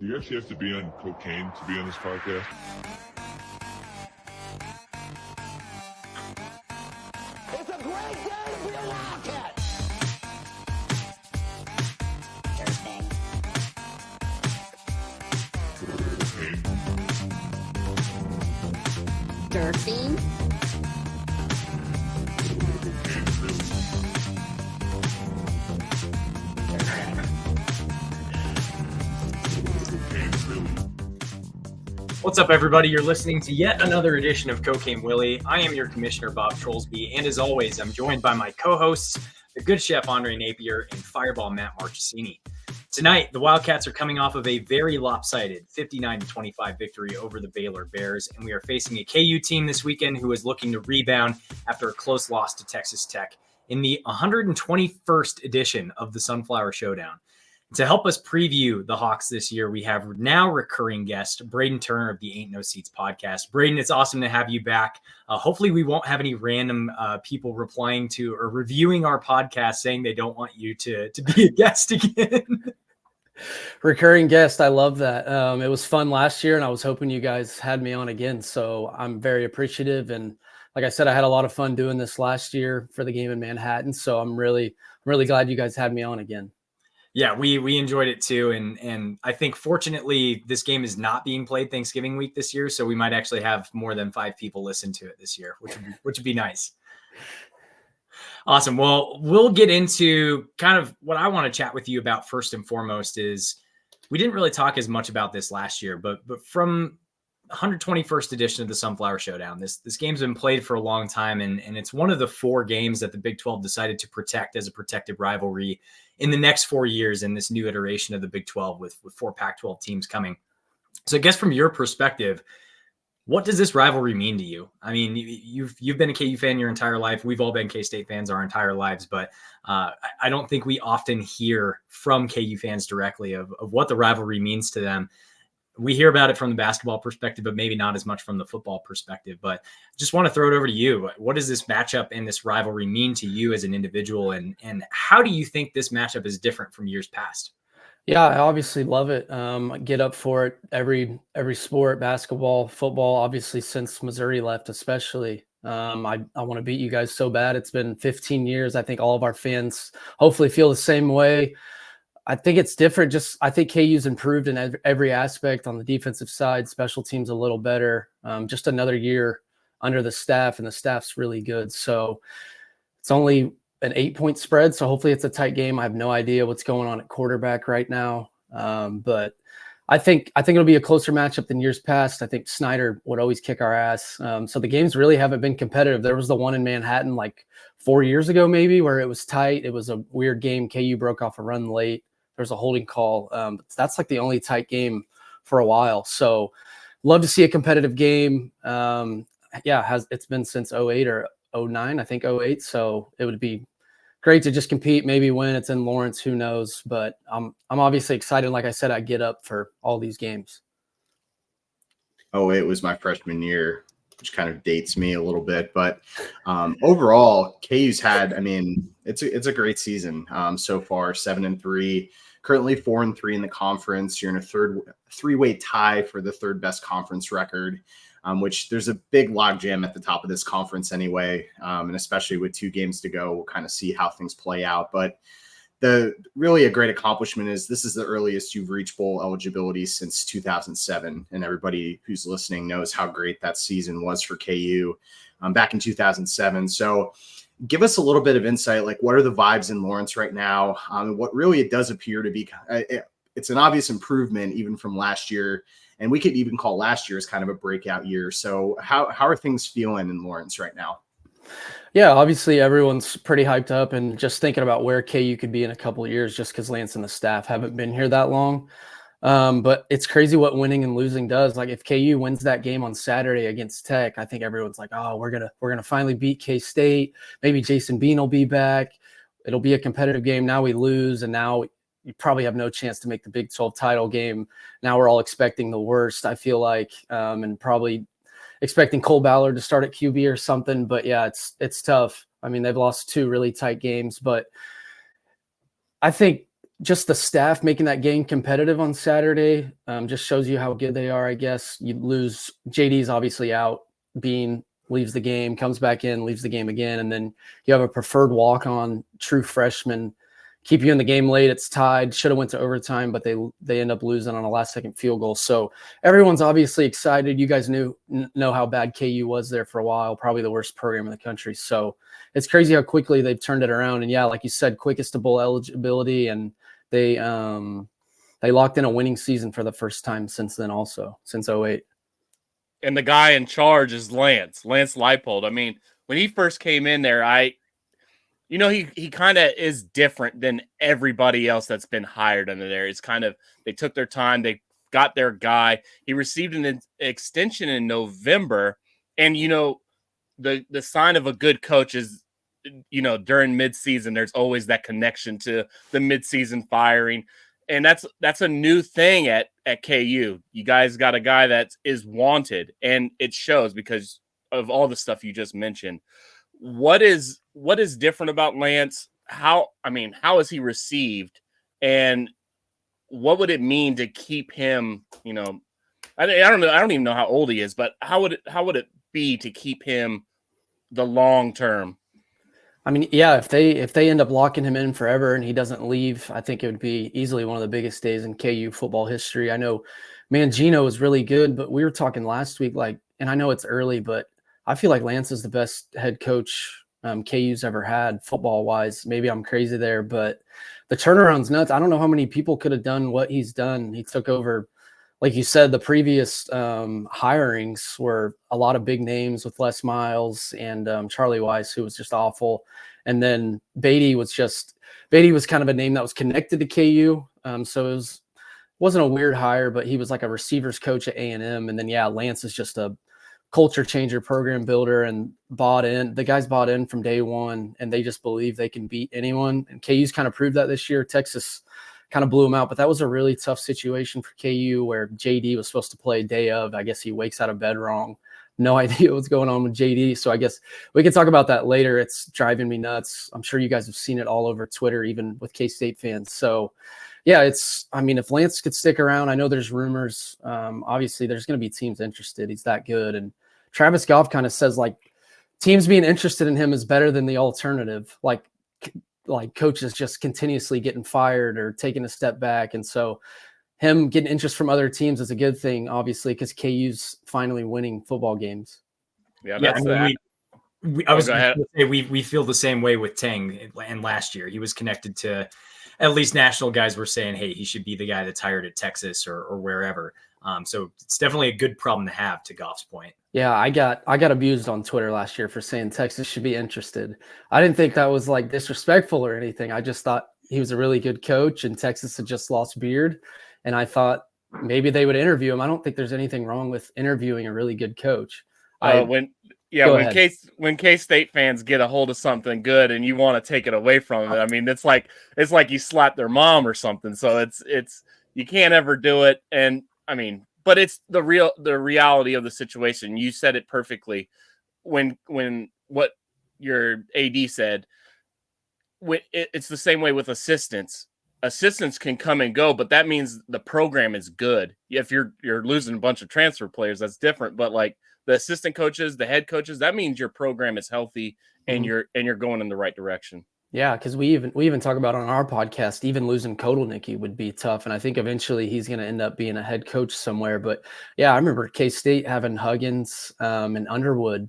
Do you actually have to be on cocaine to be on this podcast? It's a great day to be a Wildcat! Cocaine. Durfing. What's up, everybody? You're listening to yet another edition of Cocaine Willie. I am your commissioner, Bob Trollsby, and as always, I'm joined by my co-hosts, the good chef Andre Napier and Fireball Matt Marchesini. Tonight, the Wildcats are coming off of a very lopsided 59-25 victory over the Baylor Bears, and we are facing a KU team this weekend who is looking to rebound after a close loss to Texas Tech in the 121st edition of the Sunflower Showdown. To help us preview the Hawks this year, we have now recurring guest, Braiden Turner of the Ain't No Seats podcast. Braiden, it's awesome to have you back. Hopefully we won't have any random people replying to or reviewing our podcast saying they don't want you to be a guest again. Recurring guest. I love that. It was fun last year and I was hoping you guys had me on again. So I'm very appreciative. And like I said, I had a lot of fun doing this last year for the game in Manhattan. So I'm really glad you guys had me on again. Yeah, we enjoyed it too. And I think fortunately this game is not being played Thanksgiving week this year. So we might actually have more than 5 people listen to it this year, which would be nice. Awesome. Well, we'll get into kind of what I want to chat with you about first and foremost is we didn't really talk as much about this last year, but from 121st edition of the Sunflower Showdown, this game's been played for a long time. And it's one of the 4 games that the Big 12 decided to protect as a protected rivalry in the next 4 years in this new iteration of the Big 12 with 4 Pac-12 teams coming. So I guess from your perspective, what does this rivalry mean to you? I mean, you've been a KU fan your entire life. We've all been K-State fans our entire lives, but I don't think we often hear from KU fans directly of what the rivalry means to them. We hear about it from the basketball perspective, but maybe not as much from the football perspective. But just want to throw it over to you. What does this matchup and this rivalry mean to you as an individual? And how do you think this matchup is different from years past? Yeah, I obviously love it. I get up for it every sport, basketball, football, obviously since Missouri left, especially. I want to beat you guys so bad. It's been 15 years. I think all of our fans hopefully feel the same way. I think it's different. I think KU's improved in every aspect on the defensive side, special teams a little better. Just another year under the staff, and the staff's really good. So it's only an 8-point spread. So hopefully it's a tight game. I have no idea what's going on at quarterback right now. But I think it'll be a closer matchup than years past. I think Snyder would always kick our ass. So the games really haven't been competitive. There was the one in Manhattan like 4 years ago, maybe, where it was tight. It was a weird game. KU broke off a run late. There's a holding call. That's like the only tight game for a while. So love to see a competitive game. It's been since 08 or 09, I think 08. So it would be great to just compete, maybe win. It's in Lawrence, who knows? But I'm obviously excited. Like I said, I get up for all these games. It was my freshman year, which kind of dates me a little bit. But overall, KU's had, it's a great season so far, 7-3, currently 4-3 in the conference. You're in a three-way tie for the third best conference record, which there's a big logjam at the top of this conference anyway. And especially with 2 games to go, we'll kind of see how things play out. But really a great accomplishment is this is the earliest you've reached bowl eligibility since 2007. And everybody who's listening knows how great that season was for KU back in 2007. So give us a little bit of insight, like what are the vibes in Lawrence right now? What really it does appear to be, it's an obvious improvement even from last year. And we could even call last year as kind of a breakout year. So how are things feeling in Lawrence right now? Yeah, obviously everyone's pretty hyped up and just thinking about where KU could be in a couple of years just because Lance and the staff haven't been here that long. But it's crazy what winning and losing does. Like if KU wins that game on Saturday against Tech, I think everyone's like, oh, we're gonna finally beat K-State. Maybe Jason Bean will be back. It'll be a competitive game. Now we lose, and now you probably have no chance to make the Big 12 title game. Now we're all expecting the worst, I feel like, and probably expecting Cole Ballard to start at QB or something. But yeah, it's tough. They've lost 2 really tight games, but I think just the staff making that game competitive on Saturday just shows you how good they are, I guess. You lose, JD's obviously out, Bean leaves the game, comes back in, leaves the game again, and then you have a preferred walk-on true freshman keep you in the game late. It's tied, should have went to overtime, but they end up losing on a last-second field goal. So everyone's obviously excited. You guys know how bad KU was there for a while, probably the worst program in the country. So it's crazy how quickly they've turned it around. And yeah, like you said, quickest to bowl eligibility, and they locked in a winning season for the first time since then, also since 2008. And the guy in charge is Lance Leipold. I mean, when he first came in there, he kind of is different than everybody else that's been hired under there. It's kind of, they took their time. They got their guy. He received an extension in November. And, the sign of a good coach is, during midseason, there's always that connection to the midseason firing. And that's a new thing at KU. You guys got a guy that is wanted, and it shows because of all the stuff you just mentioned. What is different about Lance? How is he received, and what would it mean to keep him? I don't know. I don't even know how old he is, but how would it be to keep him the long term? I mean, yeah, if they end up locking him in forever and he doesn't leave, I think it would be easily one of the biggest days in KU football history. I know Mangino is really good, but we were talking last week, and I know it's early, but I feel like Lance is the best head coach KU's ever had football-wise. Maybe I'm crazy there, but the turnaround's nuts. I don't know how many people could have done what he's done. He took over, like you said, the previous hirings were a lot of big names with Les Miles and Charlie Weiss, who was just awful. And then Beatty was kind of a name that was connected to KU. So wasn't a weird hire, but he was like a receivers coach at A&M. And then, yeah, Lance is just a culture changer, program builder, and bought in. The guys bought in from day one, and they just believe they can beat anyone. And KU's kind of proved that this year. Texas kind of blew them out, but that was a really tough situation for KU where JD was supposed to play day of. I guess he wakes out of bed wrong. No idea what's going on with JD. So I guess we can talk about that later. It's driving me nuts. I'm sure you guys have seen it all over Twitter, even with K-State fans. So yeah, if Lance could stick around, I know there's rumors. Obviously there's going to be teams interested. He's that good. And Travis Goff kind of says teams being interested in him is better than the alternative. Like coaches just continuously getting fired or taking a step back. And so him getting interest from other teams is a good thing, obviously, because KU's finally winning football games. Yeah, that's that. I was going to say we feel the same way with Tang. And last year he was connected to, at least national guys were saying, hey, he should be the guy that's hired at Texas or wherever. So it's definitely a good problem to have, to Goff's point. Yeah, I got abused on Twitter last year for saying Texas should be interested. I didn't think that was disrespectful or anything. I just thought he was a really good coach, and Texas had just lost Beard, and I thought maybe they would interview him. I don't think there's anything wrong with interviewing a really good coach. When K-State fans get a hold of something good and you want to take it away from them, I mean, it's like you slapped their mom or something. So it's you can't ever do it, and I mean. But it's the reality of the situation. You said it perfectly when what your AD said. It's the same way with assistants. Assistants can come and go, but that means the program is good. If you're losing a bunch of transfer players, that's different. But the assistant coaches, the head coaches, that means your program is healthy and you're going in the right direction. Yeah, because we even talk about on our podcast, even losing Kotelnicki would be tough. And I think eventually he's going to end up being a head coach somewhere. But yeah, I remember K-State having Huggins and Underwood.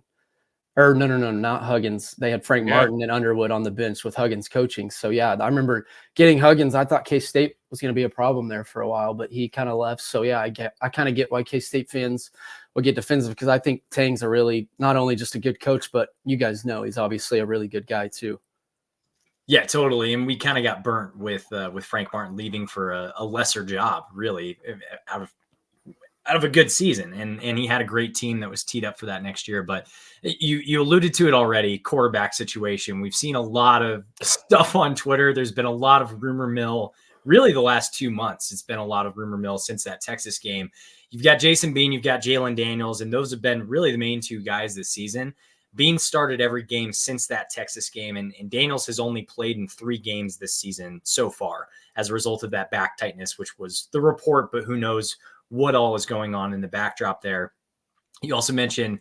Or no, not Huggins. They had Frank Martin and Underwood on the bench with Huggins coaching. So yeah, I remember getting Huggins. I thought K-State was going to be a problem there for a while, but he kind of left. So yeah, I kind of get why K-State fans will get defensive, because I think Tang's a really, not only just a good coach, but you guys know he's obviously a really good guy too. Yeah, totally. And we kind of got burnt with Frank Martin leaving for a lesser job, really, out of a good season. And he had a great team that was teed up for that next year. But you alluded to it already, quarterback situation. We've seen a lot of stuff on Twitter. There's been a lot of rumor mill, really the last 2 months. It's been a lot of rumor mill since that Texas game. You've got Jason Bean, you've got Jalon Daniels, and those have been really the main two guys this season. Bean started every game since that Texas game, and Daniels has only played in 3 games this season so far as a result of that back tightness, which was the report, but who knows what all is going on in the backdrop there. You also mentioned,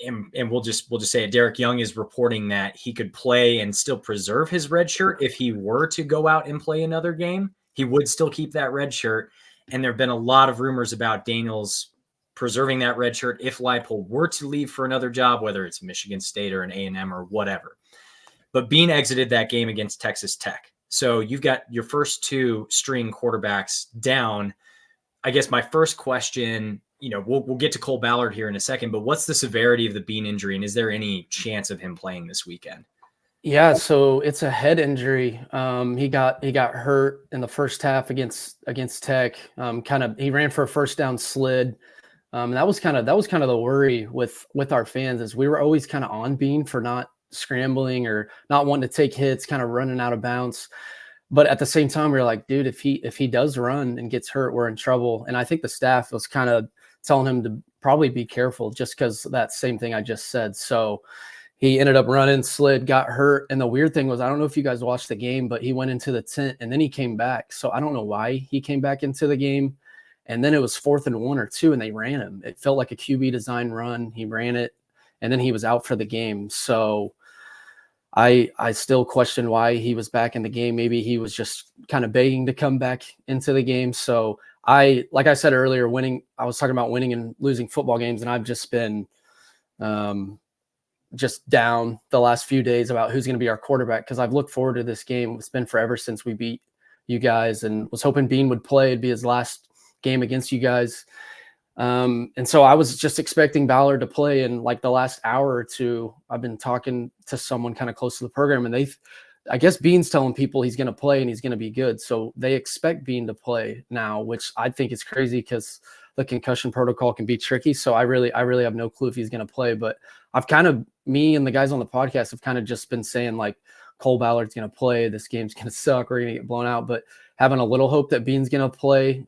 and we'll just say it, Derek Young is reporting that he could play and still preserve his red shirt if he were to go out and play another game. He would still keep that red shirt, and there have been a lot of rumors about Daniels preserving that red shirt if Leipold were to leave for another job, whether it's Michigan State or an A&M or whatever. But Bean exited that game against Texas Tech. So you've got your first 2 string quarterbacks down. I guess my first question, we'll get to Cole Ballard here in a second, but what's the severity of the Bean injury, and is there any chance of him playing this weekend? Yeah, so it's a head injury. He got hurt in the first half against Tech. He ran for a first down slid. That was kind of the worry with our fans, is we were always kind of on Bean for not scrambling or not wanting to take hits, kind of running out of bounds. But at the same time, we were like, dude, if he does run and gets hurt, we're in trouble. And I think the staff was kind of telling him to probably be careful, just because that same thing I just said. So he ended up running, slid, got hurt. And the weird thing was, I don't know if you guys watched the game, but he went into the tent and then he came back. So I don't know why he came back into the game. And then it was 4th and 1 or 2, and they ran him. It felt like a QB design run. He ran it, and then he was out for the game. So I still question why he was back in the game. Maybe he was just kind of begging to come back into the game. So like I said earlier, I was talking about winning and losing football games, and I've just been just down the last few days about who's going to be our quarterback, because I've looked forward to this game. It's been forever since we beat you guys, and was hoping Bean would play. It'd be his last game against you guys. And so I was just expecting Ballard to play. In like the last hour or 2, I've been talking to someone kind of close to the program, and I guess Bean's telling people he's going to play and he's going to be good. So they expect Bean to play now, which I think is crazy because the concussion protocol can be tricky. So I really have no clue if he's going to play, but me and the guys on the podcast have kind of just been saying like, Cole Ballard's going to play. This game's going to suck. We're going to get blown out. But having a little hope that Bean's going to play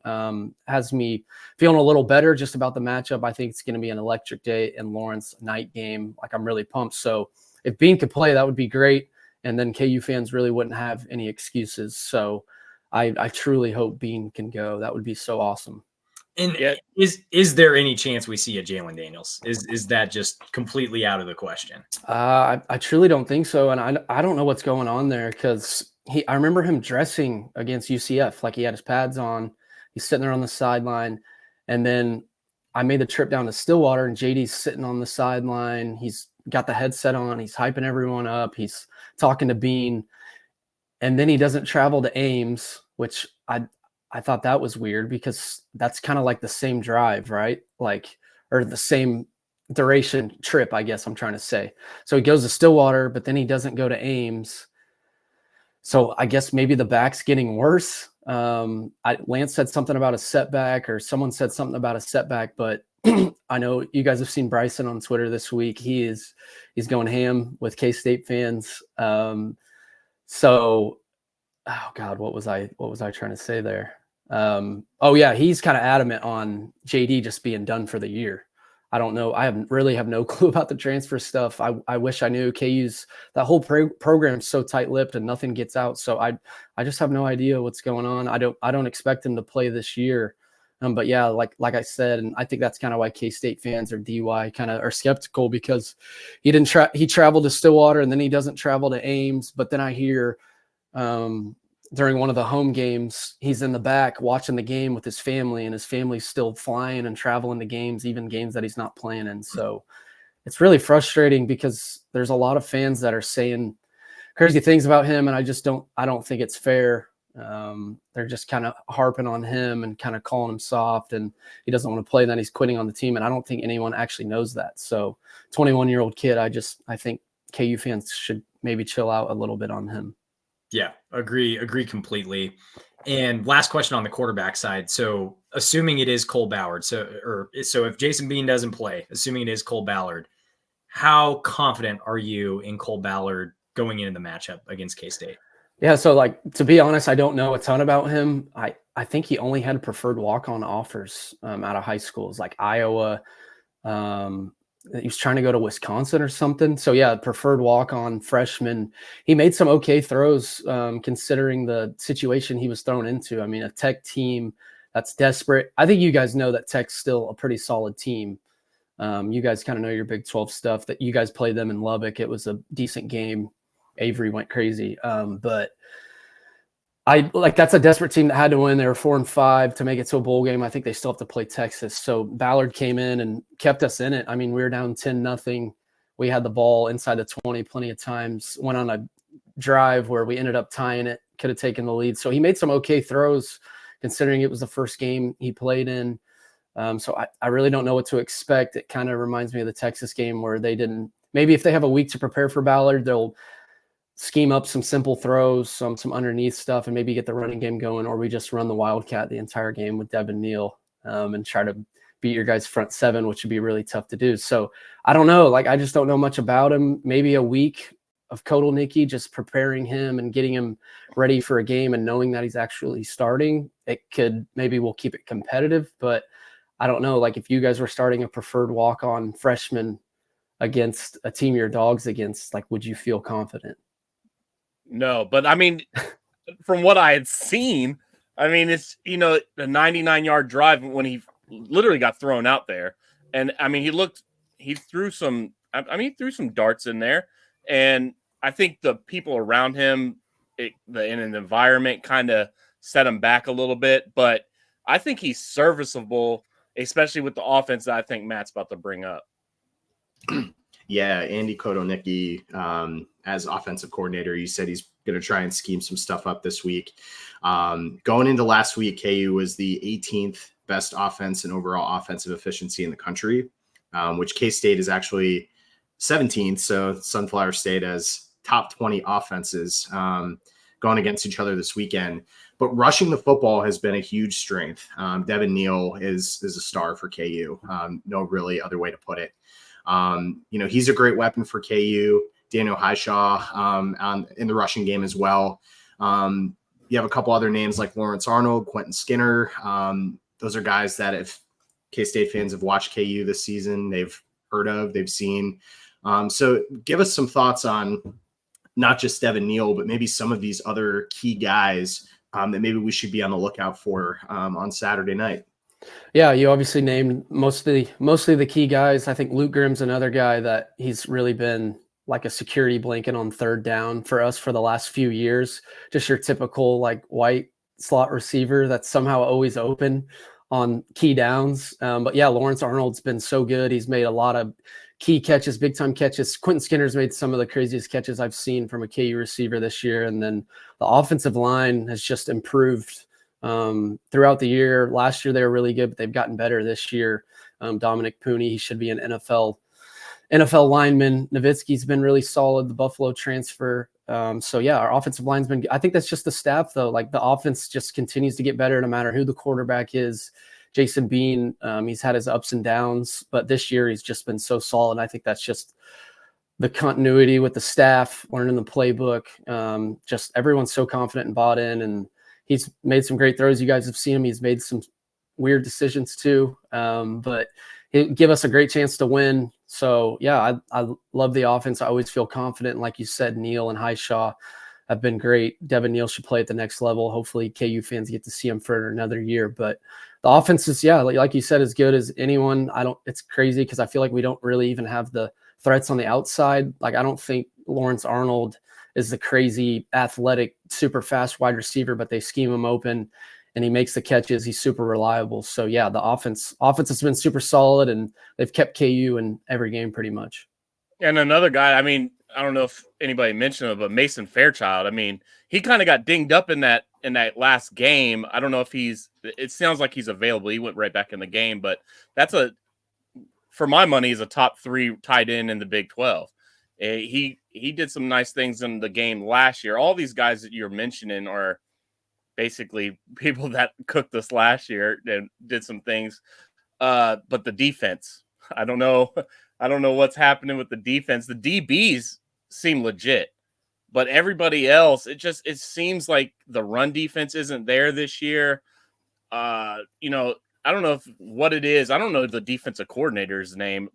has me feeling a little better just about the matchup. I think it's going to be an electric day in Lawrence, night game. Like, I'm really pumped. So if Bean could play, that would be great. And then KU fans really wouldn't have any excuses. So I truly hope Bean can go. That would be so awesome. And is there any chance we see a Jalon Daniels? Is that just completely out of the question? I truly don't think so. And I don't know what's going on there, because I remember him dressing against UCF. Like, he had his pads on. He's sitting there on the sideline. And then I made the trip down to Stillwater, and JD's sitting on the sideline. He's got the headset on. He's hyping everyone up. He's talking to Bean. And then he doesn't travel to Ames, which I thought that was weird, because that's kind of like the same drive, right? Like, or the same duration trip, I guess I'm trying to say. So he goes to Stillwater, but then he doesn't go to Ames. So I guess maybe the back's getting worse. Lance said something about a setback, or someone said something about a setback, but I know you guys have seen Bryson on Twitter this week. He's going ham with K-State fans. So, oh God, what was I trying to say there? He's kind of adamant on JD just being done for the year. I don't know. I have no clue about the transfer stuff. I wish I knew. KU's that whole program's so tight-lipped and nothing gets out. So I just have no idea what's going on. I don't expect him to play this year. But yeah, like I said, and I think that's kind of why K-State fans or DY kind of are skeptical, because he traveled to Stillwater and then he doesn't travel to Ames. But then I hear during one of the home games, he's in the back watching the game with his family, and his family's still flying and traveling to games, even games that he's not playing in. So it's really frustrating, because there's a lot of fans that are saying crazy things about him, and I don't think it's fair. They're just kind of harping on him and kind of calling him soft, and he doesn't want to play, then he's quitting on the team. And I don't think anyone actually knows that. So 21-year-old kid, I think KU fans should maybe chill out a little bit on him. Yeah, agree completely. And last question on the quarterback side. So assuming it is Cole Ballard, so if Jason Bean doesn't play, assuming it is Cole Ballard, how confident are you in Cole Ballard going into the matchup against K-State? Yeah, so like, to be honest, I don't know a ton about him. I think he only had preferred walk-on offers out of high schools like Iowa, he was trying to go to Wisconsin or something. So yeah, preferred walk-on freshman. He made some okay throws considering the situation he was thrown into. I mean, a Tech team that's desperate. I think you guys know that Tech's still a pretty solid team. You guys kind of know your Big 12 stuff, that you guys played them in Lubbock. It was a decent game. Avery went crazy. But that's a desperate team that had to win. They were 4-5 to make it to a bowl game. I think they still have to play Texas. So Ballard came in and kept us in it. I mean, we were down 10-0. We had the ball inside the 20 plenty of times, went on a drive where we ended up tying it, could have taken the lead. So he made some okay throws considering it was the first game he played in. So I really don't know what to expect. It kind of reminds me of the Texas game where they didn't, maybe if they have a week to prepare for Ballard, they'll scheme up some simple throws, some underneath stuff, and maybe get the running game going, or we just run the Wildcat the entire game with Devin Neal and try to beat your guys' front seven, which would be really tough to do. So I don't know. I just don't know much about him. Maybe a week of Kotelnicki, just preparing him and getting him ready for a game and knowing that he's actually starting. Maybe we'll keep it competitive, but I don't know. If you guys were starting a preferred walk-on freshman against a team your dogs against, would you feel confident? No, but I mean, from what I had seen, I mean, it's, a 99-yard drive when he literally got thrown out there. And I mean, he threw some darts in there. And I think the people around him in an environment kind of set him back a little bit. But I think he's serviceable, especially with the offense that I think Matt's about to bring up. Yeah, Andy Kotelnicki, as offensive coordinator, you said he's going to try and scheme some stuff up this week. Going into last week, KU was the 18th best offense and overall offensive efficiency in the country, which K-State is actually 17th. So Sunflower State has top 20 offenses going against each other this weekend. But rushing the football has been a huge strength. Devin Neal is a star for KU. No really other way to put it. He's a great weapon for KU. Daniel Highshaw in the rushing game as well. You have a couple other names like Lawrence Arnold, Quentin Skinner. Those are guys that if K-State fans have watched KU this season, they've heard of, they've seen. So give us some thoughts on not just Devin Neal, but maybe some of these other key guys that maybe we should be on the lookout for on Saturday night. Yeah, you obviously named mostly the key guys. I think Luke Grimm's another guy that he's really been like a security blanket on third down for us for the last few years. Just your typical white slot receiver that's somehow always open on key downs. But yeah, Lawrence Arnold's been so good. He's made a lot of key catches, big time catches. Quentin Skinner's made some of the craziest catches I've seen from a KU receiver this year. And then the offensive line has just improved throughout the year. Last year they were really good, but they've gotten better this year. Dominic Pooney, he should be an NFL lineman. Nowitzki's been really solid, the Buffalo transfer. So yeah, our offensive line's been, I think that's just the staff though. The offense just continues to get better no matter who the quarterback is. Jason Bean, he's had his ups and downs, but this year he's just been so solid. I think that's just the continuity with the staff, learning the playbook. Just everyone's so confident and bought in, and he's made some great throws. You guys have seen him. He's made some weird decisions too, but he'll give us a great chance to win. So yeah, I love the offense. I always feel confident. And like you said, Neal and Highshaw have been great. Devin Neal should play at the next level. Hopefully KU fans get to see him for another year, but the offense is, yeah, like you said, as good as anyone. It's crazy because I feel like we don't really even have the threats on the outside. I don't think Lawrence Arnold is the crazy athletic, super fast wide receiver, but they scheme him open and he makes the catches. He's super reliable. So yeah, the offense has been super solid and they've kept KU in every game pretty much. And another guy, I mean, I don't know if anybody mentioned him, but Mason Fairchild. I mean, he kind of got dinged up in that last game. I don't know if it sounds like he's available. He went right back in the game, but for my money, he's a top 3 tight end in the Big 12. He did some nice things in the game last year. All these guys that you're mentioning are basically people that cooked us last year and did some things. But the defense, I don't know what's happening with the defense. The DBs seem legit, but everybody else, it seems like the run defense isn't there this year. I don't know what it is. I don't know the defensive coordinator's name.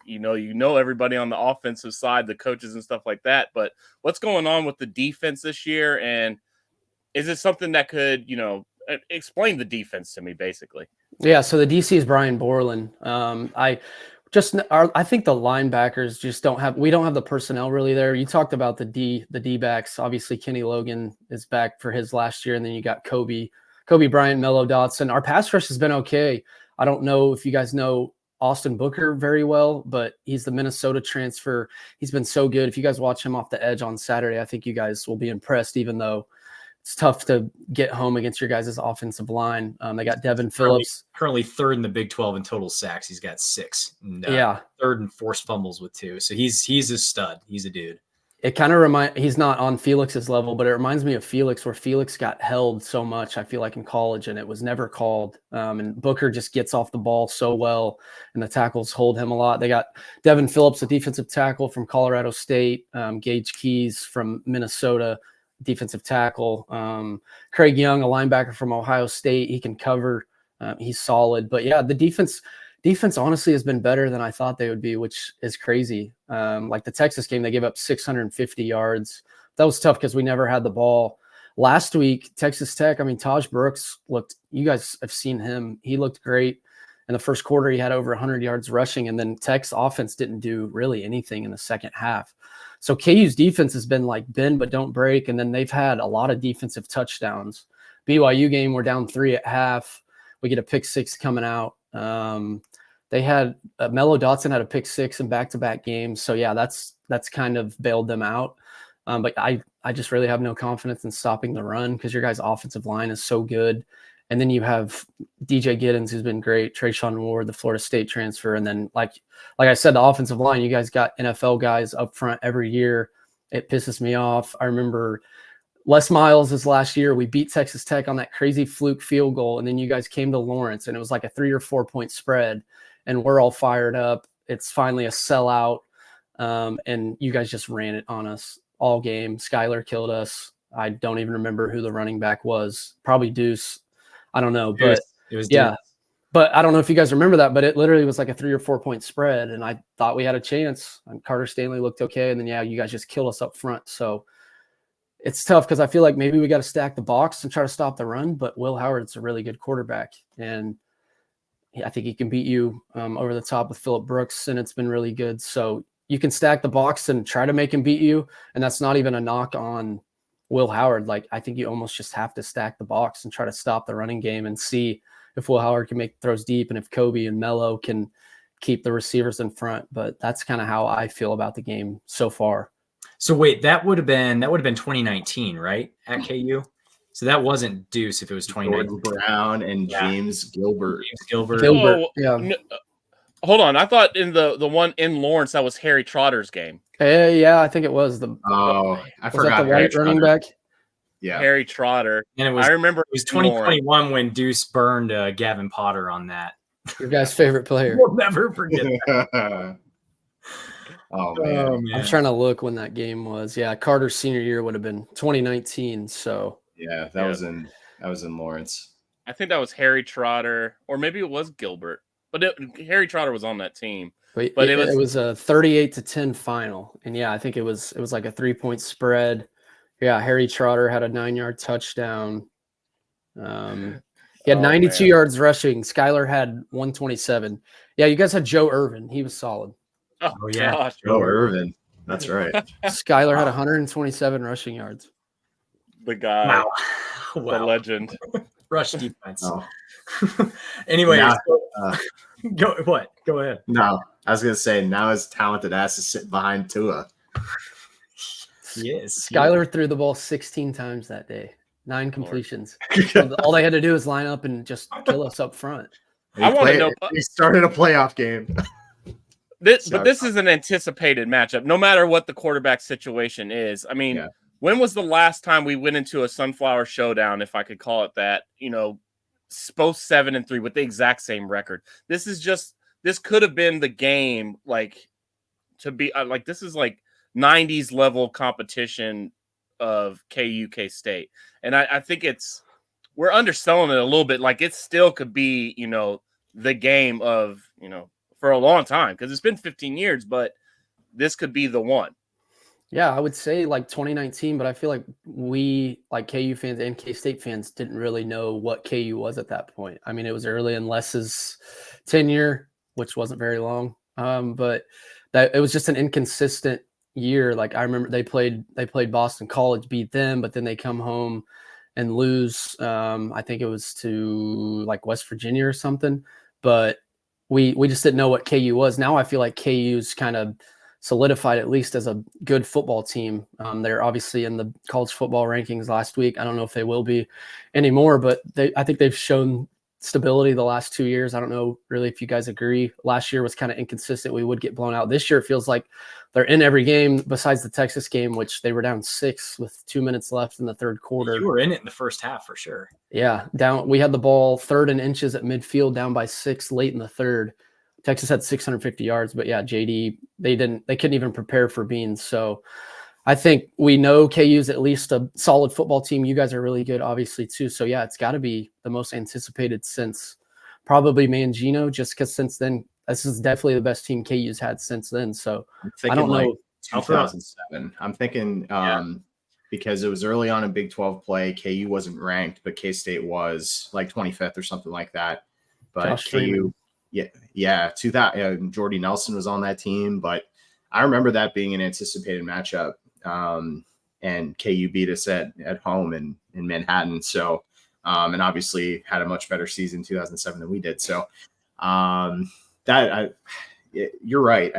you know everybody on the offensive side, the coaches and stuff like that. But what's going on with the defense this year? And is it something that could, explain the defense to me, basically? Yeah, so the DC is Brian Borland. I think the linebackers just don't have the personnel really there. You talked about the D backs. Obviously, Kenny Logan is back for his last year, and then you got Kobe Bryant, Mello Dotson. Our pass rush has been okay. I don't know if you guys know Austin Booker very well, but he's the Minnesota transfer. He's been so good. If you guys watch him off the edge on Saturday, I think you guys will be impressed, even though it's tough to get home against your guys' offensive line. They got Devin Phillips. Currently third in the Big 12 in total sacks. He's got 6. And, third in forced fumbles with 2. So he's a stud. He's a dude. It kind of he's not on Felix's level, but it reminds me of Felix, where Felix got held so much, I feel like, in college, and it was never called. And Booker just gets off the ball so well, and the tackles hold him a lot. They got Devin Phillips, a defensive tackle from Colorado State, Gage Keys from Minnesota, defensive tackle. Craig Young, a linebacker from Ohio State. He can cover. He's solid. But yeah, the defense honestly has been better than I thought they would be, which is crazy. Like the Texas game, they gave up 650 yards. That was tough because we never had the ball. Last week, Texas Tech, Taj Brooks you guys have seen him. He looked great. In the first quarter, he had over 100 yards rushing, and then Tech's offense didn't do really anything in the second half. So KU's defense has been like bend but don't break, and then they've had a lot of defensive touchdowns. BYU game, we're down 3 at half. We get a pick 6 coming out. They had Mello Dotson had a pick 6 in back-to-back games. So yeah, that's kind of bailed them out. But I just really have no confidence in stopping the run because your guys' offensive line is so good. And then you have DJ Giddens, who's been great, Trayshawn Ward, the Florida State transfer. And then like I said, the offensive line, you guys got NFL guys up front every year. It pisses me off. I remember Les Miles this last year, we beat Texas Tech on that crazy fluke field goal. And then you guys came to Lawrence and it was like a 3 or 4 point spread. And we're all fired up. It's finally a sellout. And you guys just ran it on us all game. Skylar killed us. I don't even remember who the running back was. Probably Deuce. I don't know. But it was yeah. But I don't know if you guys remember that, but it literally was like a 3 or 4 point spread. And I thought we had a chance. And Carter Stanley looked okay. And then, yeah, you guys just killed us up front. So it's tough because I feel like maybe we got to stack the box and try to stop the run. But Will Howard's a really good quarterback. And I think he can beat you over the top with Phillip Brooks, and it's been really good. So you can stack the box and try to make him beat you, and that's not even a knock on Will Howard. Like, I think you almost just have to stack the box and try to stop the running game and see if Will Howard can make throws deep and if Kobe and Mello can keep the receivers in front. But that's kind of how I feel about the game so far. So wait, that would have been 2019, right? At KU? So that wasn't Deuce if it was 2019. Jordan Brown and James Gilbert. Yeah. Hold on. I thought in the one in Lawrence, that was Harry Trotter's game. Yeah, I think it was. I forgot. The white running back? Yeah. Harry Trotter. And I remember it was 2021 when Deuce burned Gavin Potter on that. Your guy's favorite player. We'll never forget that. Oh man. I'm trying to look when that game was. Yeah, Carter's senior year would have been 2019. So yeah, that was in Lawrence. I think that was Harry Trotter, or maybe it was Gilbert. But Harry Trotter was on that team. But it was a 38-10 final, and yeah, I think it was like a 3 point spread. Yeah, Harry Trotter had a 9-yard touchdown. He had 92 yards rushing. Skylar had 127. Yeah, you guys had Joe Irvin. He was solid. Oh yeah, gosh. Joe Irvin. That's right. Skylar had 127 rushing yards. The guy. Wow. The legend. Rush defense. Oh. Anyway, now, Go ahead. No, I was gonna say now his talented ass is sitting behind Tua. Yes. Skylar threw the ball 16 times that day. 9 completions. All they had to do is line up and just kill us up front. I want to know. He started a playoff game. But this is an anticipated matchup, no matter what the quarterback situation is. I mean, when was the last time we went into a Sunflower Showdown, if I could call it that? Both 7-3 with the exact same record. This could have been the game, to be like, this is like 90s level competition of K State. And I think we're underselling it a little bit. Like, it still could be, the game of, for a long time because it's been 15 years, but this could be the one. Yeah, I would say like 2019, but I feel like we, like KU fans and K-State fans, didn't really know what KU was at that point. I mean, it was early in Les's tenure, which wasn't very long, but that it was just an inconsistent year. Like I remember they played Boston College, beat them, but then they come home and lose. I think it was to like West Virginia or something. But we just didn't know what KU was. Now I feel like KU's kind of solidified at least as a good football team. They're obviously in the college football rankings last week. I don't know if they will be anymore, but I think they've shown stability the last 2 years. I don't know really if you guys agree. Last year was kind of inconsistent. We would get blown out. This year it feels like they're in every game besides the Texas game, which they were down 6 with 2 minutes left in the third quarter. You were in it in the first half for sure. Yeah, down. We had the ball 3rd and inches at midfield, down by 6 late in the third. Texas had 650 yards, but yeah, JD, they couldn't even prepare for Beans. So I think we know KU's at least a solid football team. You guys are really good, obviously, too. So yeah, it's got to be the most anticipated since probably Mangino, just because since then, this is definitely the best team KU's had since then. So I don't know. 2007. I'm thinking because it was early on in Big 12 play. KU wasn't ranked, but K-State was like 25th or something like that. But Josh KU, Freeman. yeah, 2000. Jordy Nelson was on that team, but I remember that being an anticipated matchup. And KU beat us at home in Manhattan. So, and obviously had a much better season in 2007 than we did. So, you're right.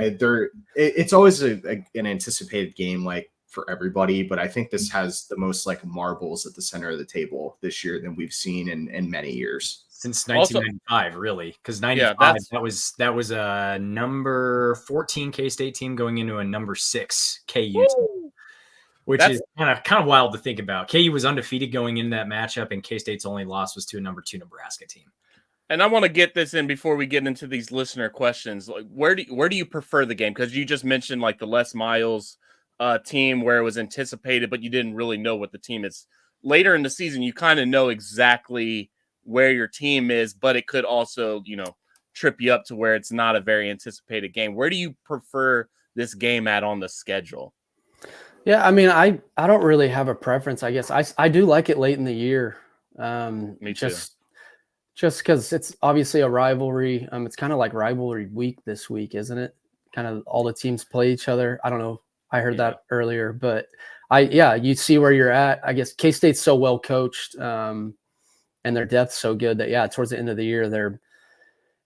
It's always an anticipated game, like for everybody, but I think this has the most like marbles at the center of the table this year than we've seen in many years. Since 1995, really, because 95 that was a number 14 K-State team going into a number 6 KU team, which is kind of wild to think about. KU was undefeated going into that matchup, and K-State's only loss was to a number 2 Nebraska team. And I want to get this in before we get into these listener questions. Like, where do you prefer the game? Because you just mentioned like the Les Miles team where it was anticipated, but you didn't really know what the team is. Later in the season, you kind of know exactly where your team is, but it could also, trip you up to where it's not a very anticipated game. Where do you prefer this game on the schedule? Yeah, I mean, I don't really have a preference, I guess. I do like it late in the year. Me too. Just because it's obviously a rivalry. It's kind of like rivalry week this week, isn't it? Kind of all the teams play each other. I don't know. I heard that earlier, but you see where you're at. I guess K-State's so well coached, and their depth's so good that towards the end of the year, they're,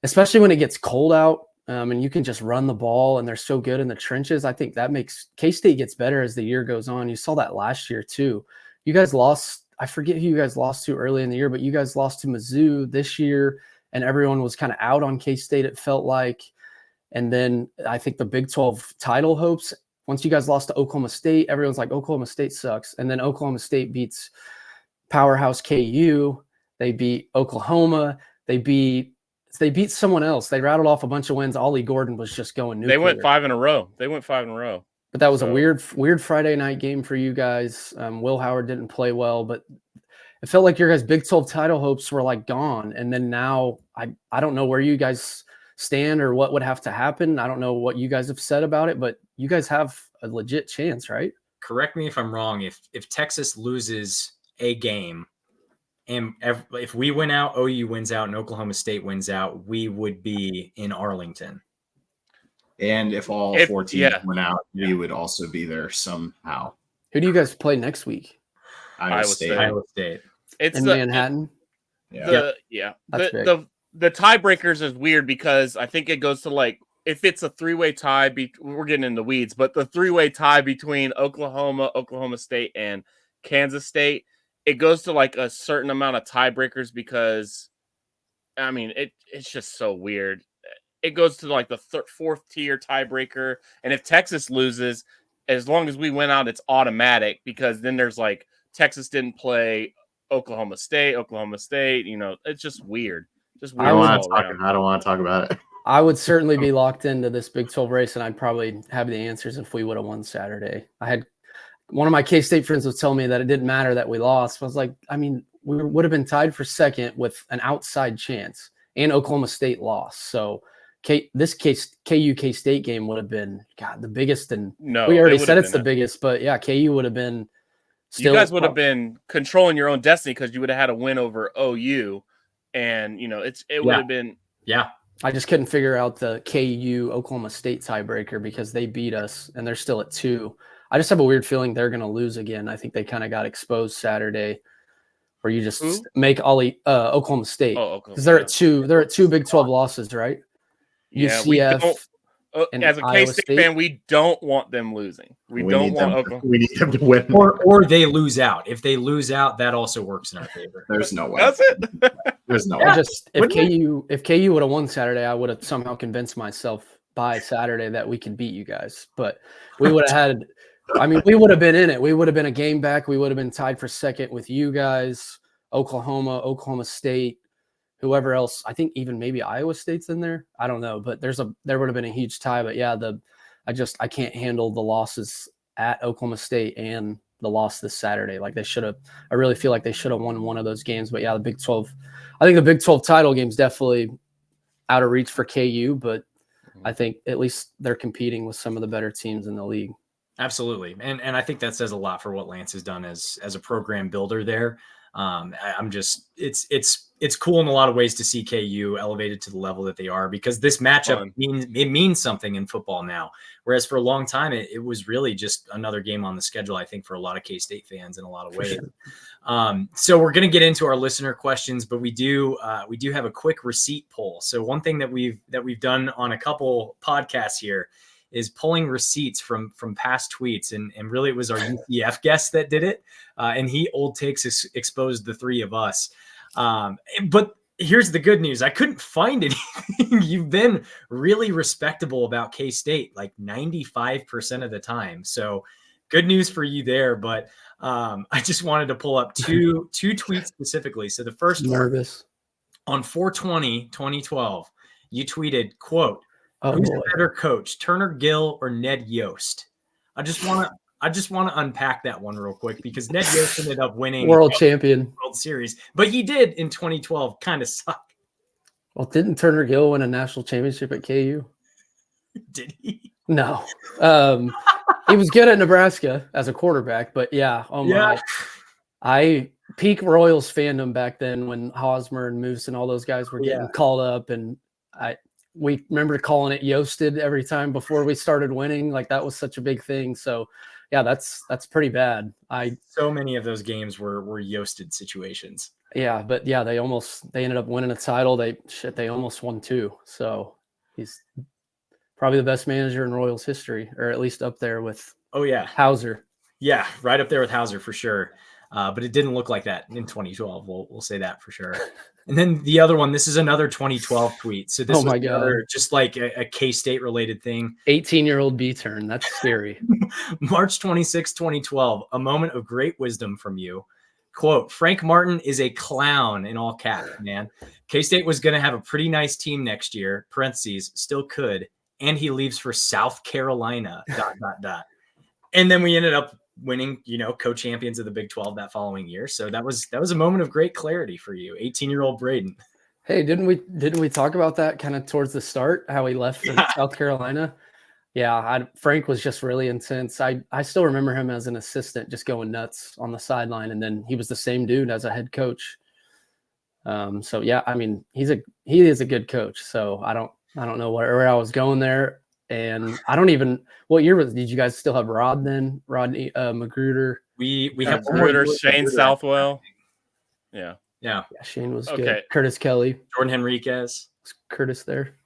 especially when it gets cold out, and you can just run the ball, and they're so good in the trenches. I think that makes K-State gets better as the year goes on. You saw that last year too. You guys lost. I forget who you guys lost to early in the year, but you guys lost to Mizzou this year, and everyone was kind of out on K-State, it felt like. And then I think the Big 12 title hopes, once you guys lost to Oklahoma State, everyone's like, Oklahoma State sucks. And then Oklahoma State beats powerhouse KU. They beat Oklahoma. They beat someone else. They rattled off a bunch of wins. Ollie Gordon was just going nuclear. They went 5 in a row. But that was a weird Friday night game for you guys. Will Howard didn't play well, but it felt like your guys' Big 12 title hopes were like gone. And then now I don't know where you guys stand or what would have to happen. I don't know what you guys have said about it, but you guys have a legit chance, right? Correct me if I'm wrong. If Texas loses a game, and if we win out, OU wins out, and Oklahoma State wins out, we would be in Arlington. And if all 4 teams went out, we would also be there somehow. Who do you guys play next week? Iowa State. It's in Manhattan. The tiebreakers is weird because I think it goes to like, if it's a 3-way tie, we're getting in the weeds, but the 3-way tie between Oklahoma, Oklahoma State, and Kansas State, it goes to like a certain amount of tiebreakers because, I mean, it's just so weird. It goes to like the 4th tier tiebreaker. And if Texas loses, as long as we win out, it's automatic because then there's like Texas didn't play Oklahoma State. It's just weird. Just weird. I don't want to talk about it. I would certainly be locked into this Big 12 race, and I'd probably have the answers if we would have won Saturday. I had one of my K-State friends was telling me that it didn't matter that we lost. I was like, I mean, we would have been tied for second with an outside chance, and Oklahoma State lost. So KU K-State game would have been the biggest, and No, we it already would said have it's been the biggest, but yeah, KU would have been you guys would have been controlling your own destiny because you would have had a win over OU, and it would have been. Yeah, I just couldn't figure out the KU Oklahoma State tiebreaker because they beat us and they're still at 2. I just have a weird feeling they're going to lose again. I think they kind of got exposed Saturday, where you just make Oklahoma State, because they're at 2. They're at 2 Big 12 losses, right? Yeah, UCF. As a K-State fan, we don't want them losing. We don't want Oklahoma. We need them to win. Or they lose out. If they lose out, that also works in our favor. There's no way. That's it. There's no I way. just if KU would have won Saturday, I would have somehow convinced myself by Saturday that we could beat you guys. But we would have had. I mean, we would have been in it. We would have been a game back. We would have been tied for second with you guys, Oklahoma State, whoever else. I think even maybe Iowa State's in there. I don't know, but there would have been a huge tie. But yeah, I can't handle the losses at Oklahoma State and the loss this Saturday. Like they should have. I really feel like they should have won one of those games. But yeah, the Big 12. I think the Big 12 title game is definitely out of reach for KU, but I think at least they're competing with some of the better teams in the league. Absolutely. And I think that says a lot for what Lance has done as a program builder there. It's cool in a lot of ways to see KU elevated to the level that they are, because this matchup means something in football now. Whereas for a long time, it was really just another game on the schedule, I think, for a lot of K-State fans in a lot of ways. Sure. So we're going to get into our listener questions, but we do have a quick receipt poll. So one thing that we've done on a couple podcasts here is pulling receipts from past tweets. And really it was our UCF guest that did it. And he old takes exposed the 3 of us. But here's the good news. I couldn't find anything. You've been really respectable about K-State, like 95% of the time. So good news for you there. But I just wanted to pull up two tweets specifically. So the first one, on 4/20/2012, you tweeted, quote, "Who's a better coach, Turner Gill or Ned Yost?" I just want to unpack that one real quick, because Ned Yost ended up winning World Series, but he did in 2012 kind of suck. Well, didn't Turner Gill win a national championship at KU? Did he? No. He was good at Nebraska as a quarterback, but yeah. I peak Royals fandom back then when Hosmer and Moose and all those guys were getting called up, and we remember calling it Yosted every time before we started winning. Like that was such a big thing. So yeah, that's pretty bad. So many of those games were Yosted situations. Yeah, but yeah, they ended up winning a title. They almost won 2. So he's probably the best manager in Royals history, or at least up there with Hauser. Yeah, right up there with Hauser for sure. But it didn't look like that in 2012. We'll say that for sure. And then the other one, this is another 2012 tweet. So this was another, just like a K-State related thing. 18-year-old B-turn. That's scary. March 26, 2012, a moment of great wisdom from you. Quote, "Frank Martin is a clown," in all caps, man. K-State was going to have a pretty nice team next year, parentheses, still could, and he leaves for South Carolina, ... And then we ended up winning, co-champions of the Big 12 that following year. So that was a moment of great clarity for you, 18-year-old Braiden. Hey, didn't we talk about that kind of towards the start, how he left for South Carolina? Yeah, Frank was just really intense. I still remember him as an assistant just going nuts on the sideline, and then he was the same dude as a head coach. So yeah, I mean, he is a good coach. So I don't know where I was going there. And I don't even, what year did you guys still have Rod then? Rodney Magruder. We have Magruder, Shane Southwell. Yeah. Shane was good. Curtis Kelly, Jordan Henriquez, Curtis there.